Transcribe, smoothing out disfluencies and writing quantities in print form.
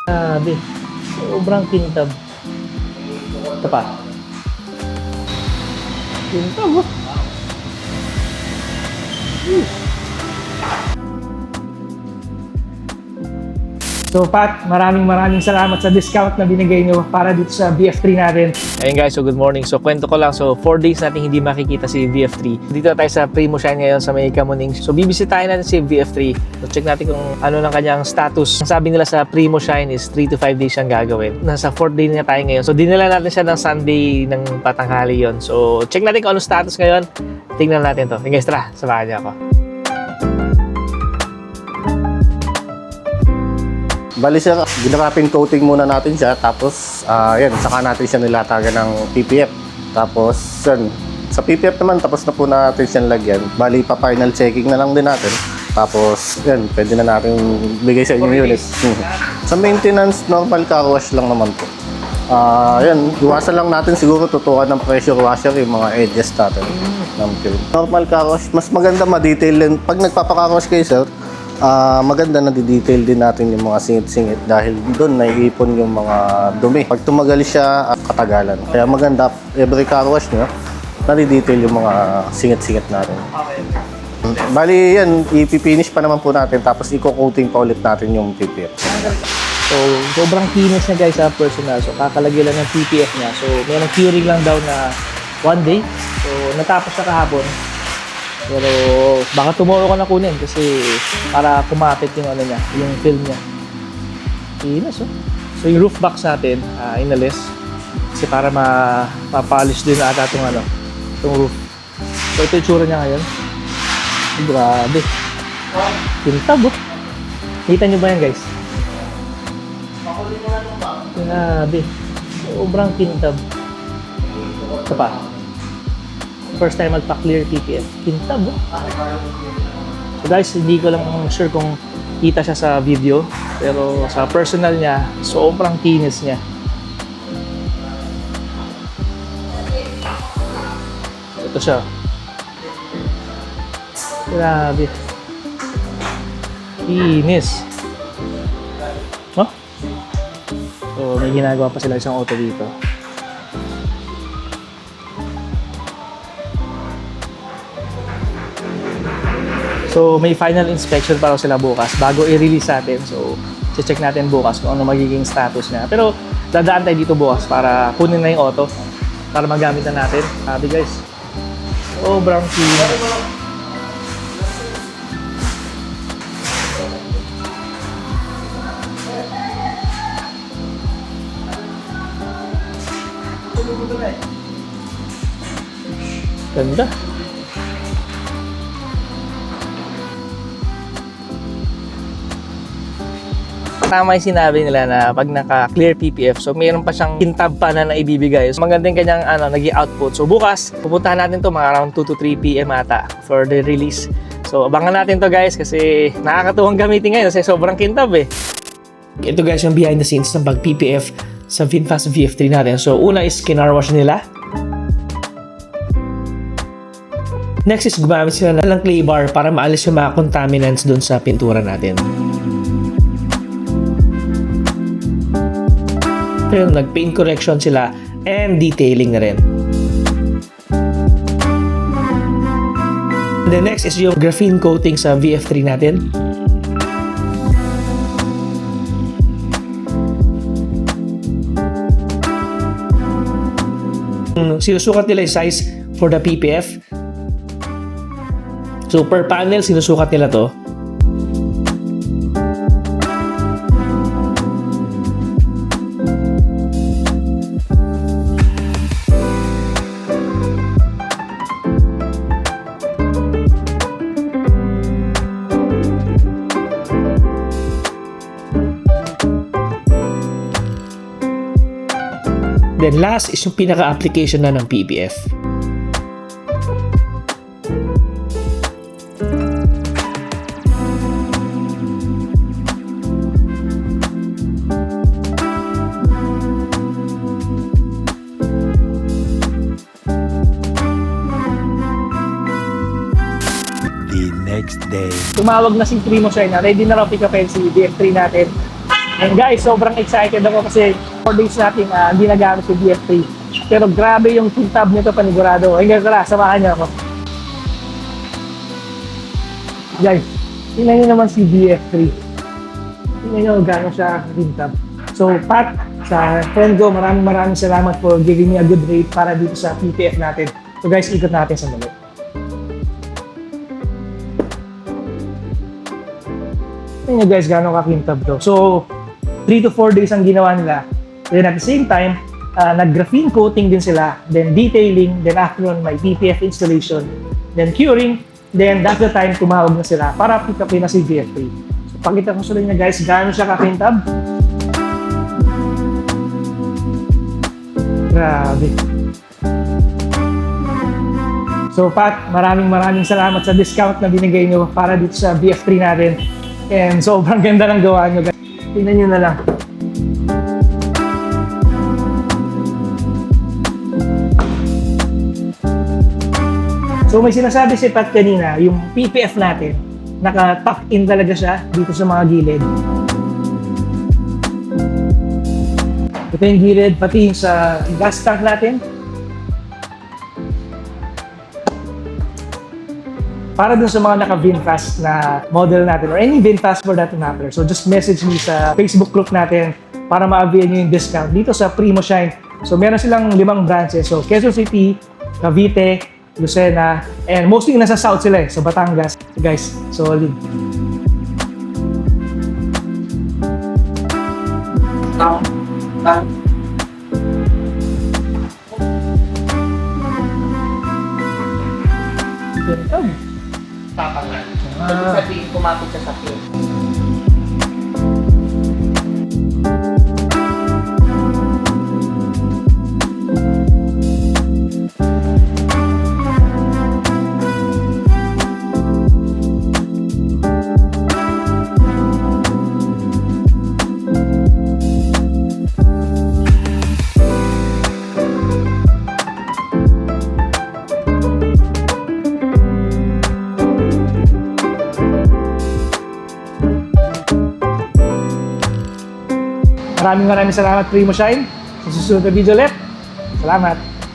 Grabe. Sobrang kintab. Ito pa. Kintab, oh. So Pat, maraming salamat sa discount na binigay nyo para dito sa VF3 natin. Ayun guys, so good morning. So kwento ko lang, so 4 days natin hindi makikita si VF3. Dito tayo sa Primo Shine ngayon sa may Kamuning. So bibisitahin natin si VF3. So check natin kung ano lang kanyang status. Ang sabi nila sa Primo Shine is 3 to 5 days siyang gagawin. Nasa 4th day na tayo ngayon. So dinala natin siya ng Sunday ng patanghali yon. So check natin kung anong status ngayon. Tingnan natin to. Guys, tara, samahan niyo ako. Bali sir, ginarapin coating muna natin siya, tapos yan, saka natin siya nilatagan ng PPF. Tapos yan, sa PPF naman, tapos na po natin siya lagyan. Bali pa final checking na lang din natin. Tapos yan, pwede na natin bigay sa inyong unit. Sa maintenance, normal car wash lang naman po. Yan, iwasan lang natin siguro tutukan ng pressure washer yung mga edges natin ng film. Normal car wash, mas maganda ma-detail din. Pag nagpapa-car wash kayo sir, maganda na di-detail din natin yung mga singit-singit dahil doon naiipon yung mga dumi. Pag tumagal siya, katagalan. Kaya maganda, every car wash nyo, na-detail yung mga singit-singit natin. Bali yan, ipipinish pa naman po natin tapos i-coating pa ulit natin yung PPF. So, sobrang kinis na guys sa personal. So, kakalagay lang ng PPF niya. So, mayroong curing lang daw na 1 day. So, natapos na kahapon. Pero, baka tomorrow ka na kunin kasi para kumapit yung ano niya, yung film niya. Kinis, oh. So, yung roof box natin, inalis. Kasi para mapapolish din ata itong ano, itong roof. So, ito yung tsura niya ngayon. Grabe. Kintab, oh. Kita niyo ba yan, guys? Grabe. Sobrang kintab. Ito pa. First time magpa-clear PPF. Kintab, oh. So guys, hindi ko lang sure kung kita siya sa video. Pero sa personal niya, sobrang kinis niya. Ito siya. Grabe. Kinis. Oh? So may ginagawa pa sila isang auto dito. So may final inspection para sila bukas bago i-release natin. So check natin bukas kung ano magiging status niya. Pero dadaan tayo dito bukas para kunin na yung auto para magamit na natin. Sabi guys, sobrang kinis. Ganda. Tama yung sinabi nila na pag naka-clear PPF, so mayroon pa siyang kintab pa na naibibigay. So maganda yung kanyang naging output. So bukas, pupuntahan natin to mga around 2 to 3 PM ata for the release. So abangan natin to guys kasi nakakatuwang gamitin ngayon kasi sobrang kintab eh. Ito guys yung behind the scenes ng pag-PPF sa VinFast VF3 natin. So una is kinar wash nila. Next is gumamit sila ng clay bar para maalis yung mga contaminants dun sa pintura natin. Ayun, nag-paint correction sila and detailing na rin. The next is yung graphene coating sa VF3 natin. Sinusukat nila yung size for the PPF. So per panel, sinusukat nila to. Then last is yung pinaka-application na ng PPF. The next day. Tumawag na si Primo Shine na ready na raw pick up si VF3 natin And guys, sobrang excited ako kasi 4 days natin hindi nagamit si BF3. Pero grabe yung kintab nito, panigurado. Hanggang ka samahan niyo ako. Guys, tingnan niyo naman si BF3. Tingnan niyo gano'n siya kintab. So, Pat, sa friend ko, maraming salamat for giving me a good rate para dito sa PPF natin. So guys, ikot natin sa mali. Tingnan niyo guys, gano'n kakintab to. So, 3 to 4 days ang ginawa nila. Then at the same time, nag-graphene coating din sila, then detailing, then after on may PPF installation, then curing, then that's the time tumawag na sila para pick upin na si BF3. So, pakita ko sa inyo guys, gano'n siya kakintab. Grabe. So Pat, maraming salamat sa discount na binigay nyo para dito sa BF3 natin. And sobrang ganda ng gawa nyo guys. Tingnan nyo na lang. So may sinasabi si Pat kanina, yung PPF natin, naka-tuck in talaga siya dito sa mga gilid. Ito yung gilid, pati yung sa gas tank natin. Para dun sa mga naka-VinFast na model natin or any VinFast for that matter. So just message me sa Facebook group natin para ma-avail nyo yung discount dito sa Primo Shine. So meron silang 5 branches. So Quezon City, Cavite, Lucena, and mostly nasa south sila sa Batangas. So guys, solid. Tapangan. Ibig sabihin, kumapit sa sakit. Maraming salamat Primo Shine. Sa susunod na video ulit. Salamat.